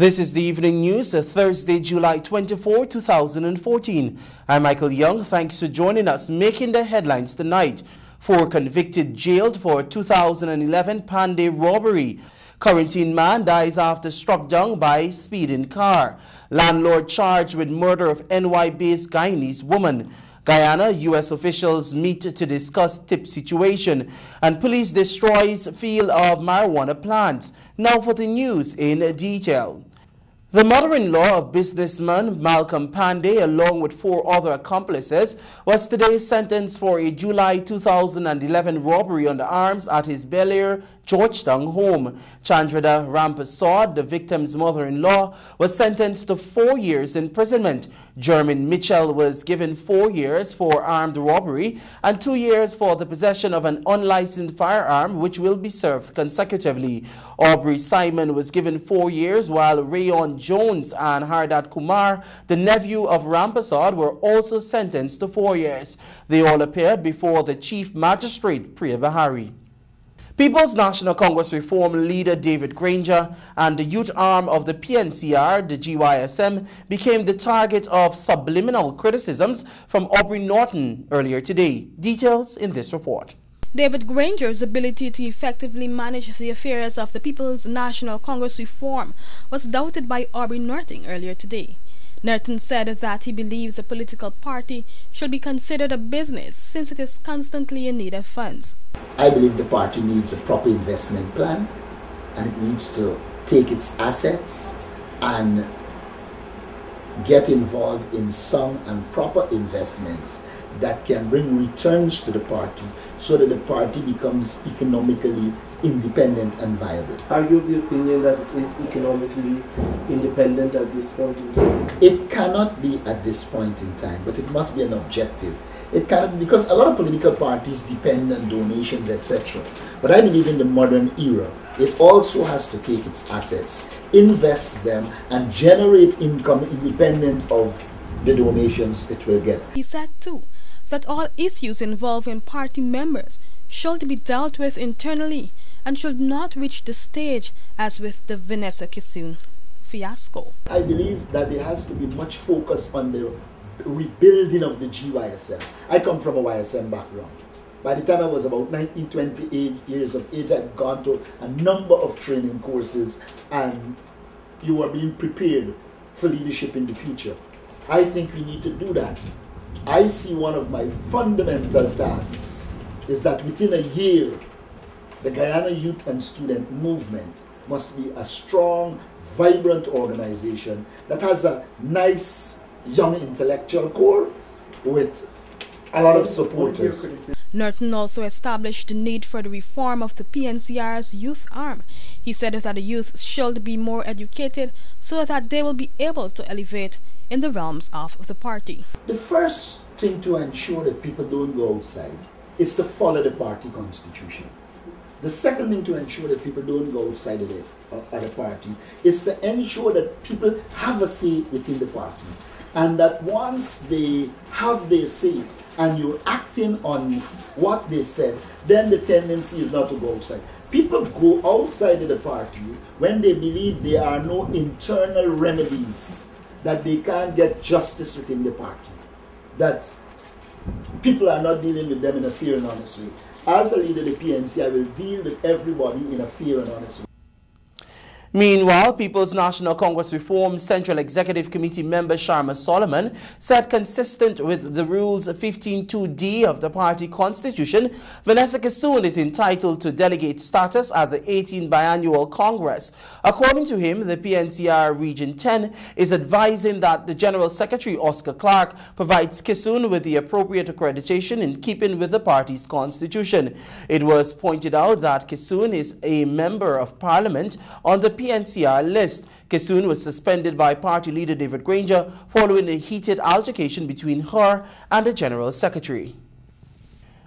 This is the evening news, Thursday, July 24, 2014. I'm Michael Young. Thanks for joining us. Making the headlines tonight. 4 convicted jailed for 2011 Panday robbery. Quarantine man dies after struck down by speeding car. Landlord charged with murder of NY-based Guyanese woman. Guyana, U.S. officials meet to discuss tip situation, and police destroys field of marijuana plants. Now for the news in detail. The mother-in-law of businessman Malcolm Panday, along with 4 other accomplices, was today sentenced for a July 2011 robbery under arms at his Bel Air, Georgetown home. Chandrada Rampasad, the victim's mother-in-law, was sentenced to 4 years imprisonment. Jermaine Mitchell was given 4 years for armed robbery and 2 years for the possession of an unlicensed firearm, which will be served consecutively. Aubrey Simon was given 4 years, while Rayon Jones and Hardat Kumar, the nephew of Rampasad, were also sentenced to 4 years. They all appeared before the Chief Magistrate, Priya Bahari. People's National Congress Reform leader David Granger and the youth arm of the PNCR, the GYSM, became the target of subliminal criticisms from Aubrey Norton earlier today. Details in this report. David Granger's ability to effectively manage the affairs of the People's National Congress Reform was doubted by Aubrey Norton earlier today. Norton said that he believes a political party should be considered a business since it is constantly in need of funds. I believe the party needs a proper investment plan, and it needs to take its assets and get involved in some and proper investments that can bring returns to the party so that the party becomes economically independent and viable. Are you of the opinion that it is economically independent at this point in time? It cannot be at this point in time, but it must be an objective. It cannot, because a lot of political parties depend on donations, etc. But I believe in the modern era, it also has to take its assets, invest them, and generate income independent of the donations it will get. He said too that all issues involving party members should be dealt with internally and should not reach the stage as with the Vanessa Kissoon fiasco. I believe that there has to be much focus on the rebuilding of the GYSM. I come from a YSM background. By the time I was about 19, 28 years of age, I'd gone to a number of training courses, and you were being prepared for leadership in the future. I think we need to do that. I see one of my fundamental tasks is that within a year, the Guyana Youth and Student Movement must be a strong, vibrant organization that has a nice, young intellectual core with a lot of supporters. Norton also established the need for the reform of the PNCR's youth arm. He said that the youth should be more educated so that they will be able to elevate in the realms of the party. The first thing to ensure that people don't go outside is to follow the party constitution. The second thing to ensure that people don't go outside of the party is to ensure that people have a say within the party, and that once they have their say and you're acting on what they said, then the tendency is not to go outside. People go outside of the party when they believe there are no internal remedies, that they can't get justice within the party, that people are not dealing with them in a fair and honest way. As a leader of the PNC, I will deal with everybody in a fair and honest way. Meanwhile, People's National Congress Reform Central Executive Committee member Sharma Solomon said, consistent with the rules 15.2d of the party constitution, Vanessa Kissoon is entitled to delegate status at the 18th Biannual Congress. According to him, the PNCR Region 10 is advising that the General Secretary, Oscar Clark, provides Kissoon with the appropriate accreditation in keeping with the party's constitution. It was pointed out that Kissoon is a member of Parliament on the PNCR list. Kissoon was suspended by party leader David Granger following a heated altercation between her and the General Secretary.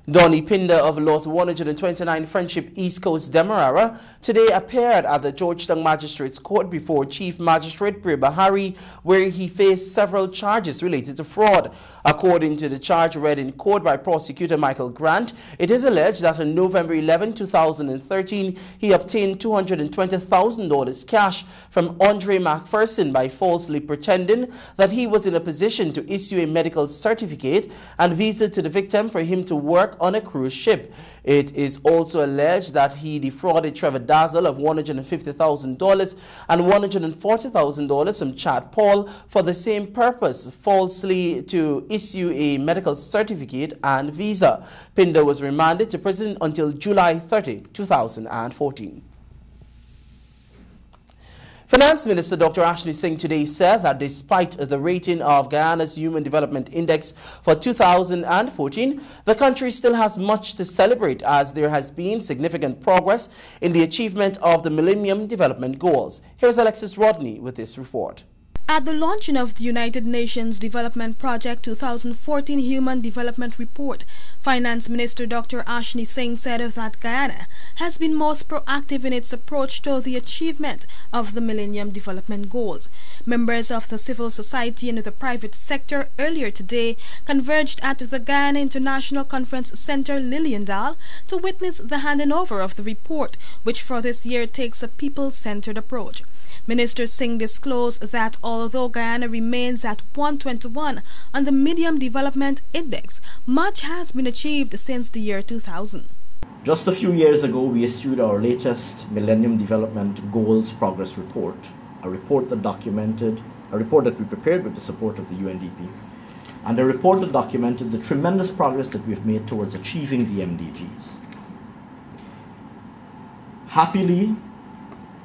Donnie Pinder of Lot 129 Friendship East Coast Demerara today appeared at the Georgetown Magistrates Court before Chief Magistrate Priya Bahari, where he faced several charges related to fraud. According to the charge read in court by prosecutor Michael Grant, it is alleged that on November 11, 2013, he obtained $220,000 cash from Andre McPherson by falsely pretending that he was in a position to issue a medical certificate and visa to the victim for him to work on a cruise ship. It is also alleged that he defrauded Trevor Dazzle of $150,000 and $140,000 from Chad Paul for the same purpose, falsely to issue a medical certificate and visa. Pinder was remanded to prison until July 30, 2014. Finance Minister Dr. Ashley Singh today said that despite the rating of Guyana's Human Development Index for 2014, the country still has much to celebrate as there has been significant progress in the achievement of the Millennium Development Goals. Here's Alexis Rodney with this report. At the launching of the United Nations Development Project 2014 Human Development Report, Finance Minister Dr. Ashley Singh said that Guyana has been most proactive in its approach to the achievement of the Millennium Development Goals. Members of the civil society and the private sector earlier today converged at the Guyana International Conference Center, Liliendal, to witness the handing over of the report, which for this year takes a people-centered approach. Minister Singh disclosed that although Guyana remains at 121 on the Medium Development Index, much has been achieved since the year 2000. Just a few years ago, we issued our latest Millennium Development Goals Progress Report, a report that we prepared with the support of the UNDP, and a report that documented the tremendous progress that we've made towards achieving the MDGs. Happily,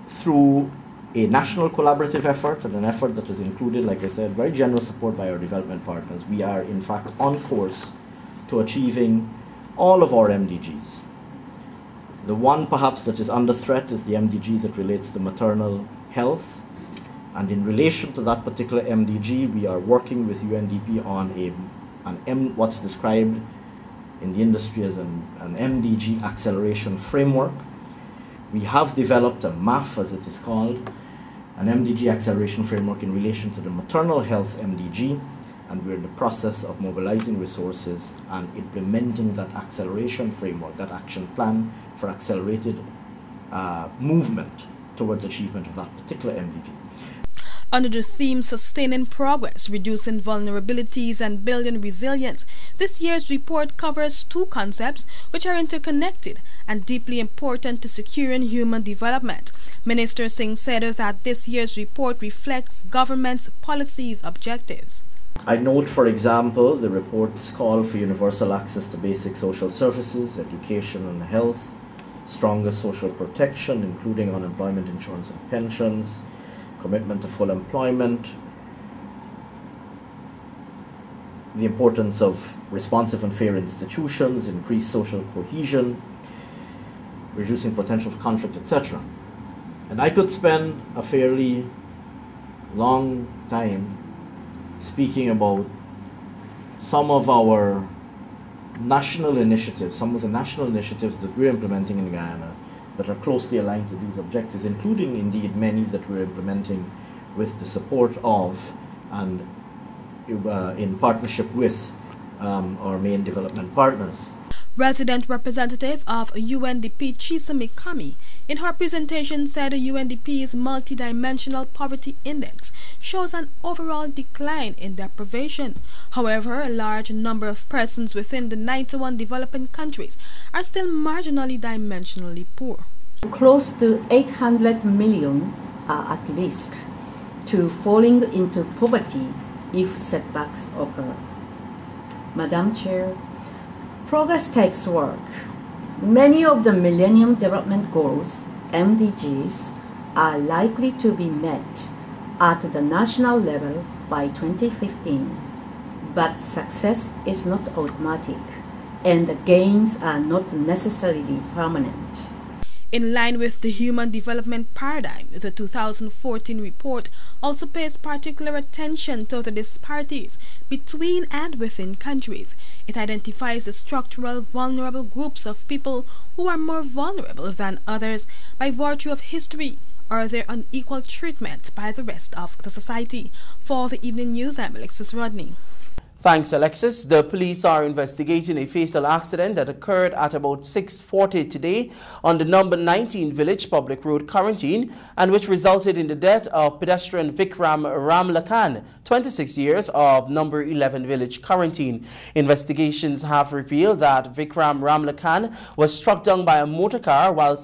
through a national collaborative effort and an effort that has included, like I said, very generous support by our development partners, we are in fact on course to achieving all of our MDGs. The one perhaps that is under threat is the MDG that relates to maternal health, and in relation to that particular MDG, we are working with UNDP on what's described in the industry as an MDG acceleration framework. We have developed a MAF, as it is called, an MDG acceleration framework in relation to the maternal health MDG, and we're in the process of mobilizing resources and implementing that acceleration framework, that action plan for accelerated movement towards achievement of that particular MDG. Under the theme Sustaining Progress, Reducing Vulnerabilities and Building Resilience, this year's report covers two concepts which are interconnected and deeply important to securing human development. Minister Singh said that this year's report reflects government's policies objectives. I note, for example, the report's call for universal access to basic social services, education and health, stronger social protection, including unemployment insurance and pensions, commitment to full employment, the importance of responsive and fair institutions, increased social cohesion, reducing potential for conflict, etc. And I could spend a fairly long time speaking about some of our national initiatives, some of the national initiatives that we're implementing in Guyana that are closely aligned to these objectives, including indeed many that we're implementing with the support of and in partnership with our main development partners. Resident representative of UNDP Chisame Kami in her presentation said UNDP's multidimensional poverty index shows an overall decline in deprivation. However, a large number of persons within the 91 developing countries are still marginally dimensionally poor. Close to 800 million are at risk to falling into poverty if setbacks occur. Madam Chair, progress takes work. Many of the Millennium Development Goals, MDGs, are likely to be met at the national level by 2015. But success is not automatic, and the gains are not necessarily permanent. In line with the Human Development Paradigm, the 2014 report also pays particular attention to the disparities between and within countries. It identifies the structural vulnerable groups of people who are more vulnerable than others by virtue of history or their unequal treatment by the rest of the society. For the Evening News, I'm Alexis Rodney. Thanks, Alexis. The police are investigating a fatal accident that occurred at about 6:40 today on the number 19 Village Public Road, Quarantine, and which resulted in the death of pedestrian Vikram Ramlakhan, 26 years, of number 11 Village, Quarantine. Investigations have revealed that Vikram Ramlakhan was struck down by a motor car while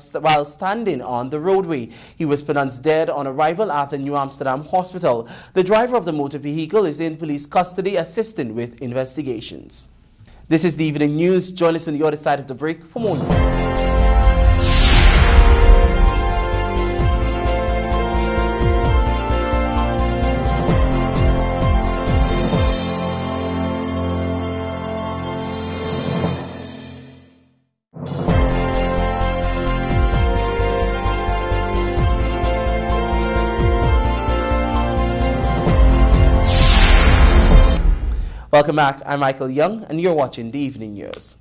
standing on the roadway. He was pronounced dead on arrival at the New Amsterdam Hospital. The driver of the motor vehicle is in police custody, assisting with investigations. This is the evening news. Join us on the other side of the break for more news. Welcome back. I'm Michael Young, and you're watching the Evening News.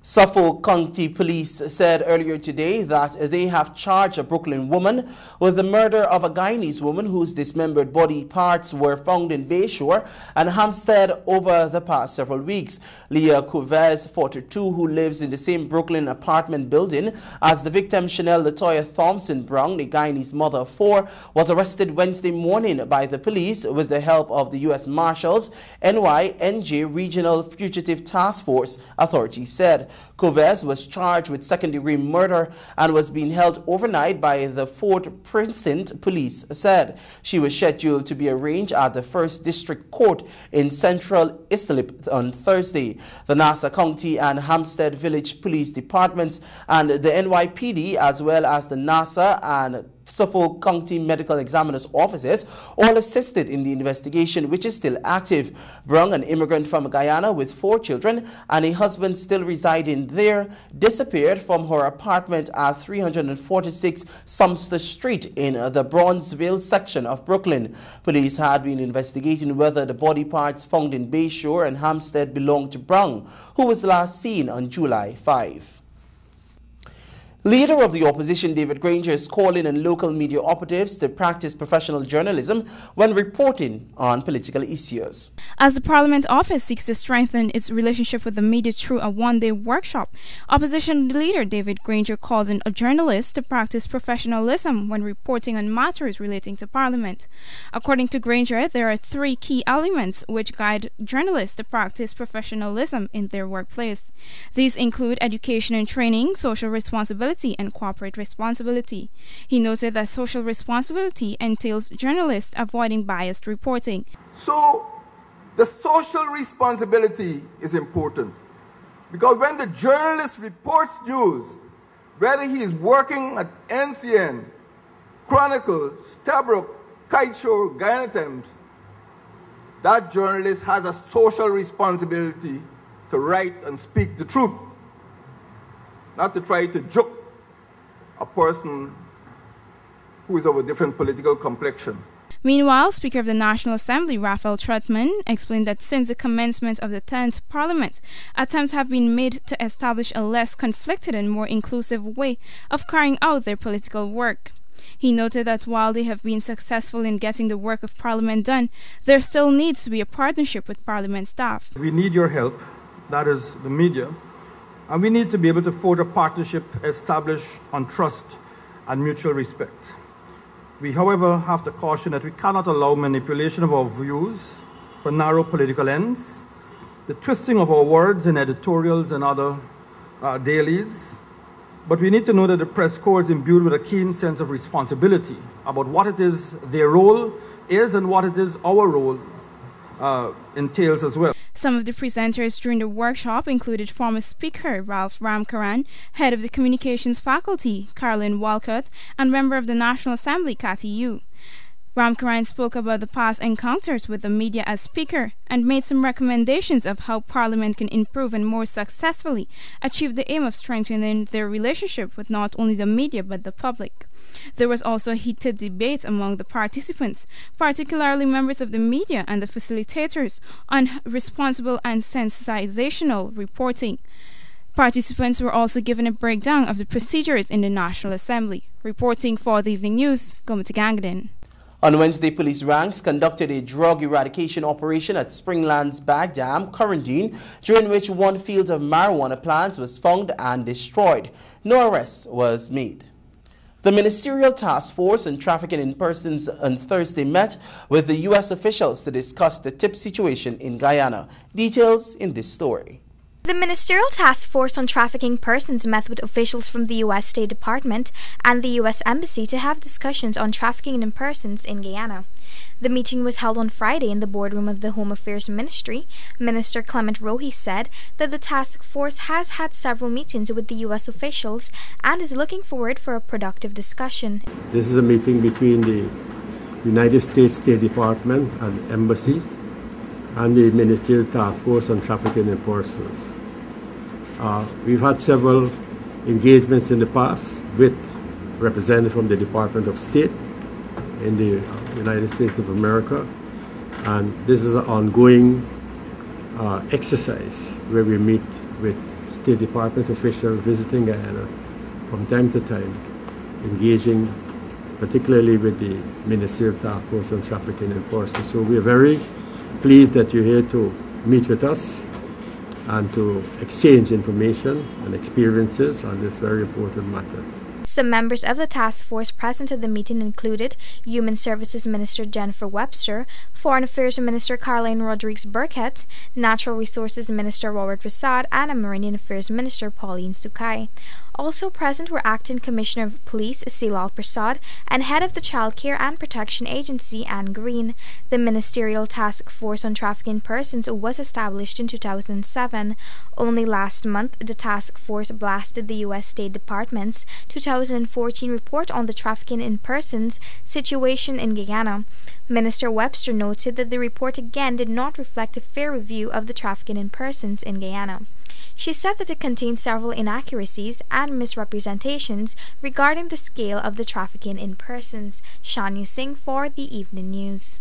Suffolk County Police said earlier today that they have charged a Brooklyn woman with the murder of a Guyanese woman whose dismembered body parts were found in Bayshore and Hampstead over the past several weeks. Leah Cuvez, 42, who lives in the same Brooklyn apartment building as the victim Chanel Latoya Thompson Brown, a Guyanese mother of 4, was arrested Wednesday morning by the police with the help of the U.S. Marshals NYNJ Regional Fugitive Task Force, authorities said. Covez was charged with second-degree murder and was being held overnight by the 4th Precinct Police said. She was scheduled to be arraigned at the 1st District Court in Central Islip on Thursday. The Nassau County and Hampstead Village Police Departments and the NYPD, as well as the Nassau and Suffolk County Medical Examiner's offices, all assisted in the investigation, which is still active. Brung, an immigrant from Guyana with 4 children and a husband still residing there, disappeared from her apartment at 346 Sumster Street in the Bronzeville section of Brooklyn. Police had been investigating whether the body parts found in Bayshore and Hampstead belonged to Brung, who was last seen on July 5. Leader of the opposition David Granger is calling on local media operatives to practice professional journalism when reporting on political issues. As the Parliament office seeks to strengthen its relationship with the media through a one-day workshop, opposition leader David Granger called on journalists to practice professionalism when reporting on matters relating to Parliament. According to Granger, there are 3 key elements which guide journalists to practice professionalism in their workplace. These include education and training, social responsibility, and corporate responsibility. He noted that social responsibility entails journalists avoiding biased reporting. So, the social responsibility is important because when the journalist reports news, whether he is working at NCN, Chronicle, Stabrook, Kiteshore, Guyana Times, that journalist has a social responsibility to write and speak the truth, not to try to joke a person who is of a different political complexion. Meanwhile, Speaker of the National Assembly, Raphael Trotman, explained that since the commencement of the 10th Parliament, attempts have been made to establish a less conflicted and more inclusive way of carrying out their political work. He noted that while they have been successful in getting the work of Parliament done, there still needs to be a partnership with Parliament staff. We need your help, that is the media, and we need to be able to forge a partnership established on trust and mutual respect. We, however, have to caution that we cannot allow manipulation of our views for narrow political ends, the twisting of our words in editorials and other dailies. But we need to know that the press corps is imbued with a keen sense of responsibility about what it is their role is and what it is our role entails as well. Some of the presenters during the workshop included former Speaker Ralph Ramkaran, head of the Communications Faculty Caroline Walcott, and member of the National Assembly Cathy Yu. Ramkaran spoke about the past encounters with the media as Speaker and made some recommendations of how Parliament can improve and more successfully achieve the aim of strengthening their relationship with not only the media but the public. There was also a heated debate among the participants, particularly members of the media and the facilitators, on responsible and sensational reporting. Participants were also given a breakdown of the procedures in the National Assembly. Reporting for the Evening News, Gomita Gangden. On Wednesday, police ranks conducted a drug eradication operation at Springlands Bag Dam, Quarantine, during which one field of marijuana plants was found and destroyed. No arrest was made. The Ministerial Task Force on Trafficking in Persons on Thursday met with the U.S. officials to discuss the TIP situation in Guyana. Details in this story. The Ministerial Task Force on Trafficking Persons met with officials from the U.S. State Department and the U.S. Embassy to have discussions on trafficking in persons in Guyana. The meeting was held on Friday in the boardroom of the Home Affairs Ministry. Minister Clement Rohi said that the task force has had several meetings with the U.S. officials and is looking forward for a productive discussion. This is a meeting between the United States State Department and Embassy and the Ministerial Task Force on Trafficking in Persons. We've had several engagements in the past with representatives from the Department of State in the United States of America, and this is an ongoing exercise where we meet with State Department officials visiting Guyana from time to time, engaging particularly with the Ministerial Task Force on Trafficking in Persons. So we are very pleased that you're here to meet with us and to exchange information and experiences on this very important matter. Some members of the task force present at the meeting included Human Services Minister Jennifer Webster, Foreign Affairs Minister Caroline Rodriguez Burkett, Natural Resources Minister Robert Prasad, and Marine Affairs Minister Pauline Sukai. Also present were Acting Commissioner of Police Silal Prasad and Head of the Child Care and Protection Agency Anne Green. The Ministerial Task Force on Trafficking Persons was established in 2007. Only last month, the task force blasted the U.S. State Department's 2014 report on the trafficking in persons situation in Guyana. Minister Webster noted that the report again did not reflect a fair review of the trafficking in persons in Guyana. She said that it contained several inaccuracies and misrepresentations regarding the scale of the trafficking in persons. Shania Singh for the Evening News.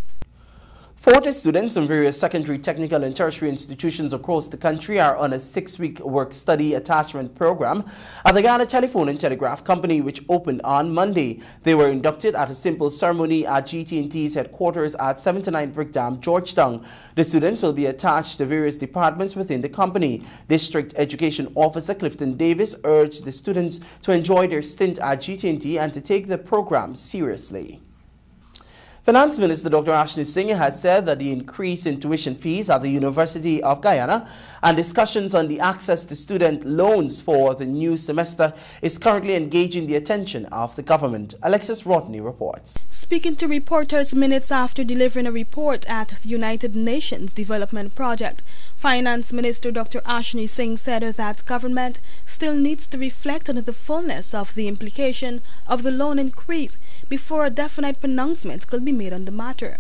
40 students from various secondary, technical and tertiary institutions across the country are on a 6-week work-study attachment program at the Guyana Telephone and Telegraph Company, which opened on Monday. They were inducted at a simple ceremony at GT&T's headquarters at 79 Brick Dam, Georgetown. The students will be attached to various departments within the company. District Education Officer Clifton Davis urged the students to enjoy their stint at GT&T and to take the program seriously. Finance Minister Dr. Ashney Singh has said that the increase in tuition fees at the University of Guyana and discussions on the access to student loans for the new semester is currently engaging the attention of the government. Alexis Rodney reports. Speaking to reporters minutes after delivering a report at the United Nations Development Project, Finance Minister Dr. Ashney Singh said that government still needs to reflect on the fullness of the implication of the loan increase before a definite pronouncement could be made on the matter.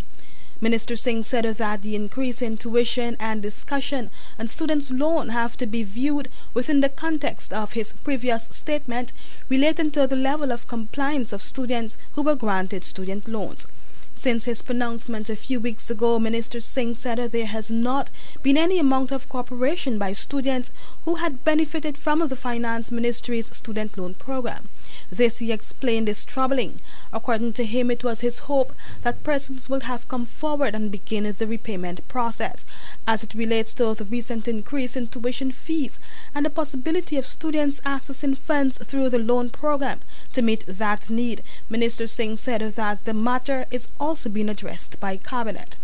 Minister Singh said that the increase in tuition and discussion on students' loan have to be viewed within the context of his previous statement relating to the level of compliance of students who were granted student loans. Since his pronouncement a few weeks ago, Minister Singh said that there has not been any amount of cooperation by students who had benefited from the Finance Ministry's student loan program. This, he explained, is troubling. According to him, it was his hope that persons will have come forward and begin the repayment process. As it relates to the recent increase in tuition fees and the possibility of students accessing funds through the loan program to meet that need, Minister Singh said that the matter is also being addressed by Cabinet.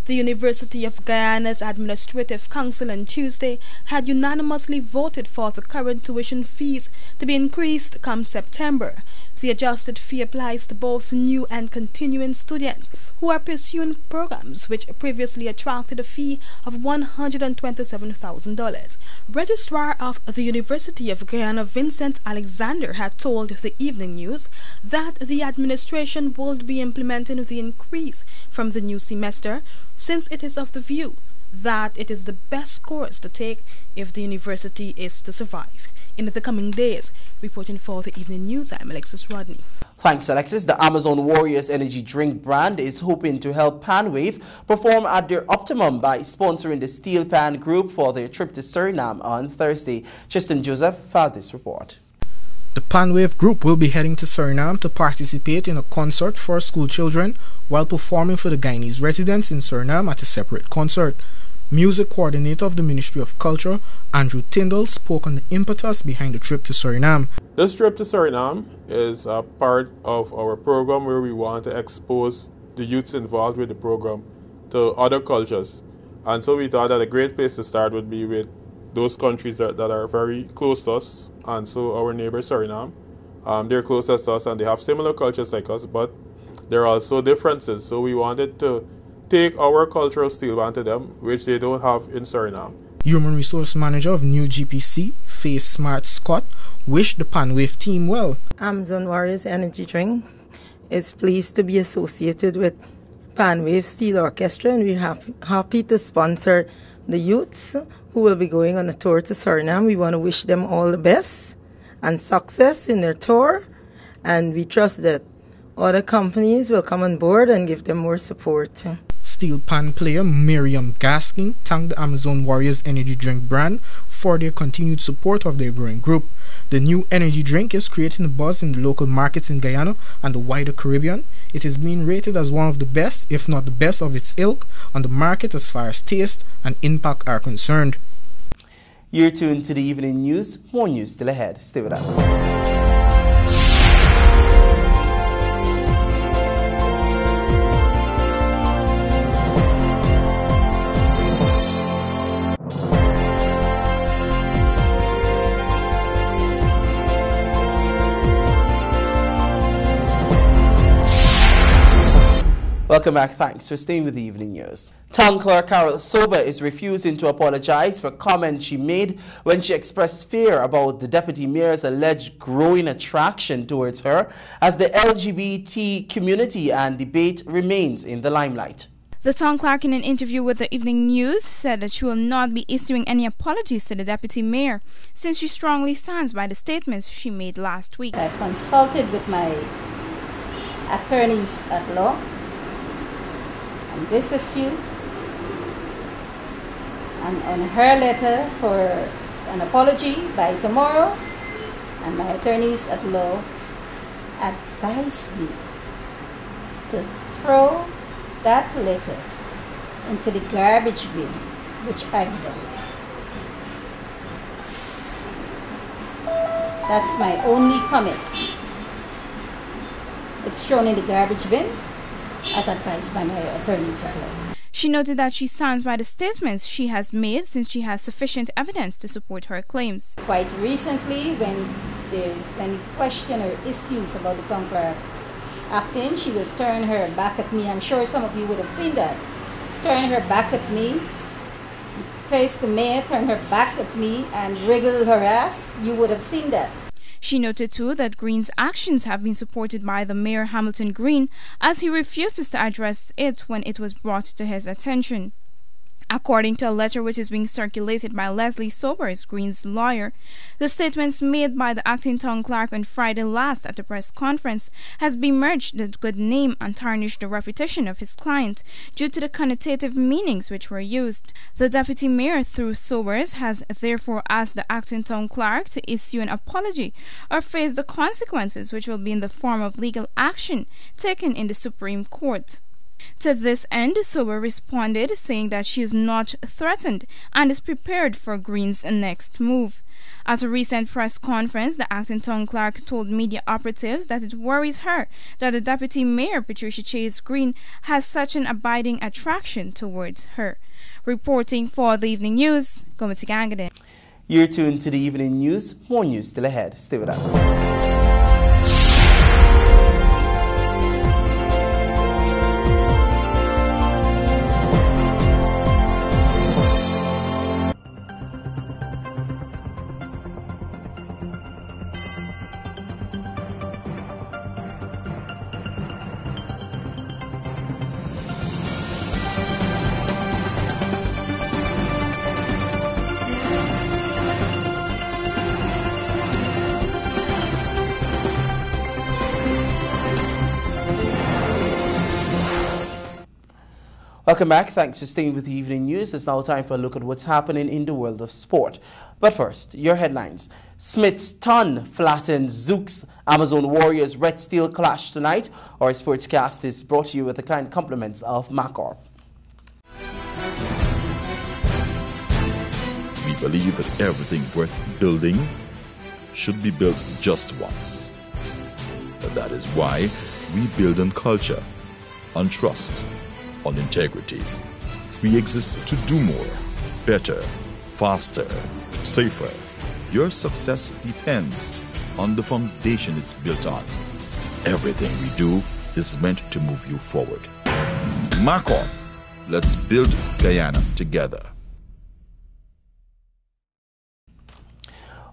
The University of Guyana's Administrative Council on Tuesday had unanimously voted for the current tuition fees to be increased come September. The adjusted fee applies to both new and continuing students who are pursuing programs which previously attracted a fee of $127,000. Registrar of the University of Guyana, Vincent Alexander, had told the Evening News that the administration would be implementing the increase from the new semester, since it is of the view that it is the best course to take if the university is to survive. In the coming days, reporting for the Evening News, I'm Alexis Rodney. Thanks, Alexis. The Amazon Warriors energy drink brand is hoping to help Panwave perform at their optimum by sponsoring the Steel Pan Group for their trip to Suriname on Thursday. Tristan Joseph filed this report. The Panwave group will be heading to Suriname to participate in a concert for school children while performing for the Guyanese residents in Suriname at a separate concert. Music coordinator of the Ministry of Culture, Andrew Tyndall, spoke on the impetus behind the trip to Suriname. This trip to Suriname is a part of our program where we want to expose the youths involved with the program to other cultures. And so we thought that a great place to start would be with those countries that are very close to us, and so our neighbor Suriname. They're closest to us and they have similar cultures like us, but there are also differences. So we wanted to take our cultural steel band to them, which they don't have in Suriname. Human Resource Manager of New GPC, Faye Smart Scott, wished the Panwave team well. Amazon Warriors Energy Drink is pleased to be associated with Panwave Steel Orchestra, and we're happy to sponsor the youths who will be going on a tour to Suriname. We want to wish them all the best and success in their tour, and we trust that other companies will come on board and give them more support. Steel pan player Miriam Gaskin thanked the Amazon Warriors energy drink brand for their continued support of their growing group. The new energy drink is creating a buzz in the local markets in Guyana and the wider Caribbean. It is being rated as one of the best, if not the best of its ilk, on the market as far as taste and impact are concerned. You're tuned to the evening news. More news still ahead. Stay with us. Welcome back. Thanks for staying with the evening news. Town Clerk Carol Sober is refusing to apologize for comments she made when she expressed fear about the Deputy Mayor's alleged growing attraction towards her as the LGBT community and debate remains in the limelight. The town clerk, in an interview with the Evening News, said that she will not be issuing any apologies to the Deputy Mayor, since she strongly stands by the statements she made last week. I've consulted with my attorneys at law on this issue, and on her letter for an apology by tomorrow, and my attorneys at law advised me to throw that letter into the garbage bin, which I've done. That's my only comment. It's thrown in the garbage bin, as advised by my attorneys at law. She noted that she stands by the statements she has made since she has sufficient evidence to support her claims. Quite recently, when there's any question or issues about the town clerk acting, she would turn her back at me. I'm sure some of you would have seen that. Turn her back at me, face the mayor, turn her back at me, and wriggle her ass. You would have seen that. She noted too that Green's actions have been supported by the Mayor Hamilton Green, as he refuses to address it when it was brought to his attention. According to a letter which is being circulated by Leslie Sobers, Green's lawyer, the statements made by the acting town clerk on Friday last at the press conference has besmirched the good name and tarnished the reputation of his client due to the connotative meanings which were used. The deputy mayor, through Sobers, has therefore asked the acting town clerk to issue an apology or face the consequences, which will be in the form of legal action taken in the Supreme Court. To this end, Sober responded, saying that she is not threatened and is prepared for Green's next move. At a recent press conference, the acting town clerk told media operatives that it worries her that the deputy mayor, Patricia Chase Green, has such an abiding attraction towards her. Reporting for the Evening News, Gomiti Gangade. You're tuned to the Evening News. More news still ahead. Stay with us. Welcome back. Thanks for staying with the evening news. It's now time for a look at what's happening in the world of sport. But first, your headlines. Smith's ton flattens Zouks Amazon Warriors Red Steel clash tonight. Our sportscast is brought to you with the kind compliments of Macor. We believe that everything worth building should be built just once. But that is why we build on culture, on trust, on integrity. We exist to do more, better, faster, safer. Your success depends on the foundation it's built on. Everything we do is meant to move you forward. Macor, let's build Guyana together.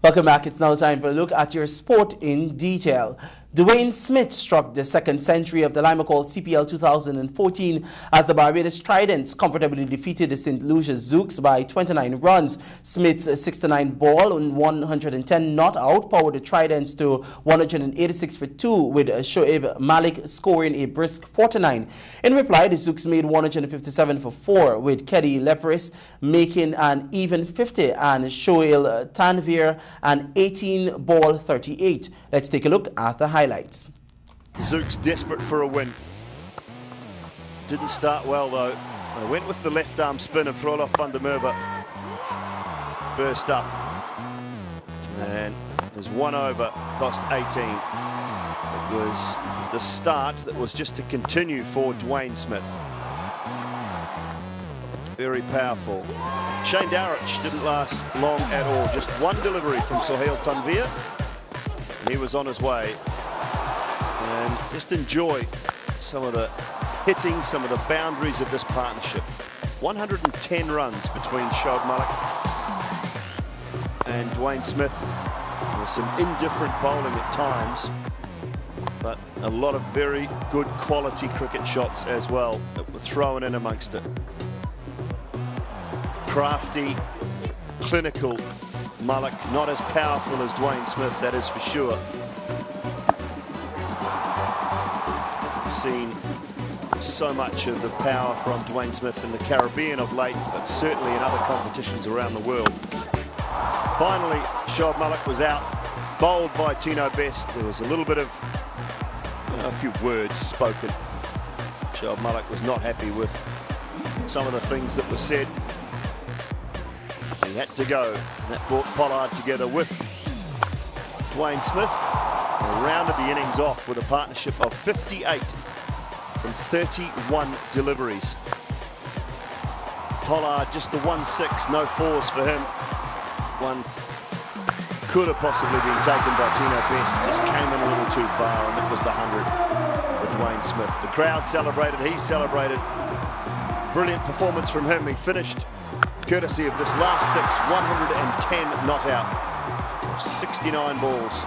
Welcome back. It's now time for a look at your sport in detail. Dwayne Smith struck the second century of the Limacol CPL 2014 as the Barbados Tridents comfortably defeated the St. Lucia Zouks by 29 runs. Smith's 69 ball and 110 not out powered the Tridents to 186 for 2, with Shoaib Malik scoring a brisk 49. In reply, the Zouks made 157 for 4, with Keddy Leperis making an even 50 and Shoail Tanvir an 18 ball 38. Let's take a look at the highlights. Zouks desperate for a win. Didn't start well though. They went with the left arm spin of Frolof van der Merwe. Burst up. And there's one over, cost 18. It was the start that was just to continue for Dwayne Smith. Very powerful. Shane Dowrich didn't last long at all. Just one delivery from Sohail Tanvir. And he was on his way. And just enjoy some of the hitting, some of the boundaries of this partnership. 110 runs between Shoaib Malik and Dwayne Smith. With some indifferent bowling at times, but a lot of very good quality cricket shots as well that were thrown in amongst it. Crafty, clinical Malik, not as powerful as Dwayne Smith, that is for sure. Seen so much of the power from Dwayne Smith in the Caribbean of late, but certainly in other competitions around the world. Finally, Shoaib Malik was out, bowled by Tino Best. There was a little bit of, a few words spoken. Shoaib Malik was not happy with some of the things that were said. He had to go. That brought Pollard together with Dwayne Smith. They rounded the innings off with a partnership of 58 from 31 deliveries. Pollard just the 1-6, no 4s for him. One could have possibly been taken by Tino Best. Just came in a little too far, and it was the 100 for Dwayne Smith. The crowd celebrated, he celebrated. Brilliant performance from him. He finished courtesy of this last 6, 110 not out of 69 balls.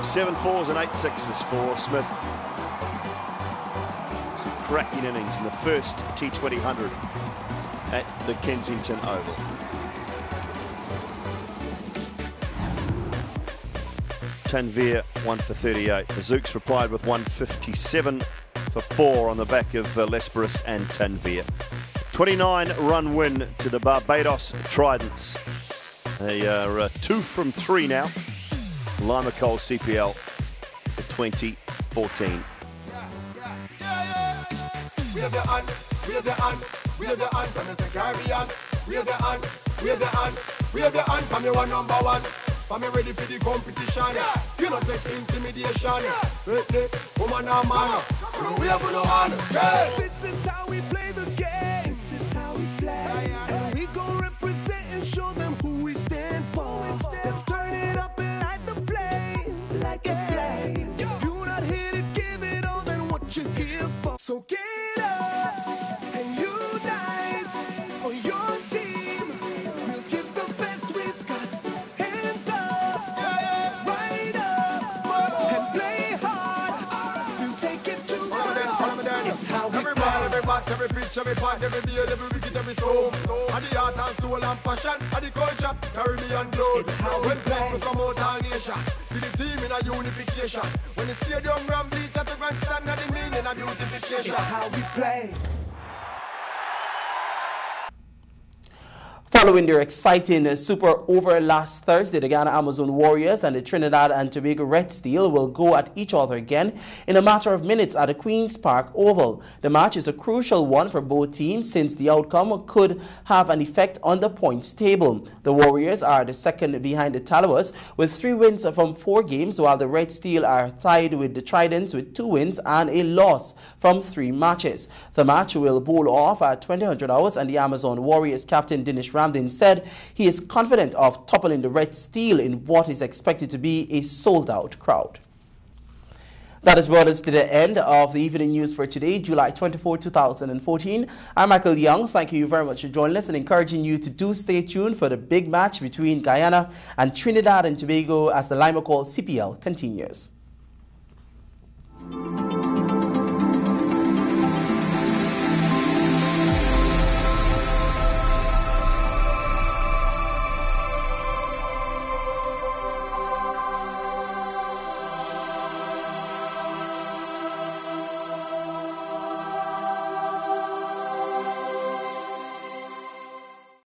7 4s and 8 6s for Smith. Some cracking innings in the first T20 100 at the Kensington Oval. Tanvir 1 for 38. The Zouks replied with 157 for 4 on the back of Lesperis and Tanvir. 29-run win to the Barbados Tridents. They are 2 from 3 now. Limacol CPL for 2014. Wave the hand, wave the hand, wave the hand from the Caribbean. Wave the hand, wave the hand, wave the hand from the one number one. From me ready for the competition. You know take intimidation. Woman or man, we have no one. This is how we play the game. This is how we play. And we gon' represent and show them who we stand for. Let's turn it up and light the flame. Like a flame. If you're not here to give it all, then what you here for? So get up and unite for your team. We'll give the best we've got. Hands up, right up, and play hard. We'll take it to the It's how we play. Every match, every pitch, every point, every beer, every wicket, every stone. And the heart and soul and passion, and the culture, Caribbean blood. It's how we play. We come out our nation, to the team in a unification. When the stadium ram bleach at the grandstand, and the meaning of beautification. It's how we play. Following their exciting Super Over last Thursday, the Guyana Amazon Warriors and the Trinidad and Tobago Red Steel will go at each other again in a matter of minutes at the Queen's Park Oval. The match is a crucial one for both teams since the outcome could have an effect on the points table. The Warriors are the second behind the Tallawahs with 3 wins from 4 games, while the Red Steel are tied with the Tridents with 2 wins and a loss from 3 matches. The match will bowl off at 2000 hours, and the Amazon Warriors captain Dinesh Ramdin said he is confident of toppling the Red Steel in what is expected to be a sold-out crowd. That has brought us to the end of the evening news for today, July 24, 2014. I'm Michael Young. Thank you very much for joining us and encouraging you to do stay tuned for the big match between Guyana and Trinidad and Tobago as the Lima Call CPL continues.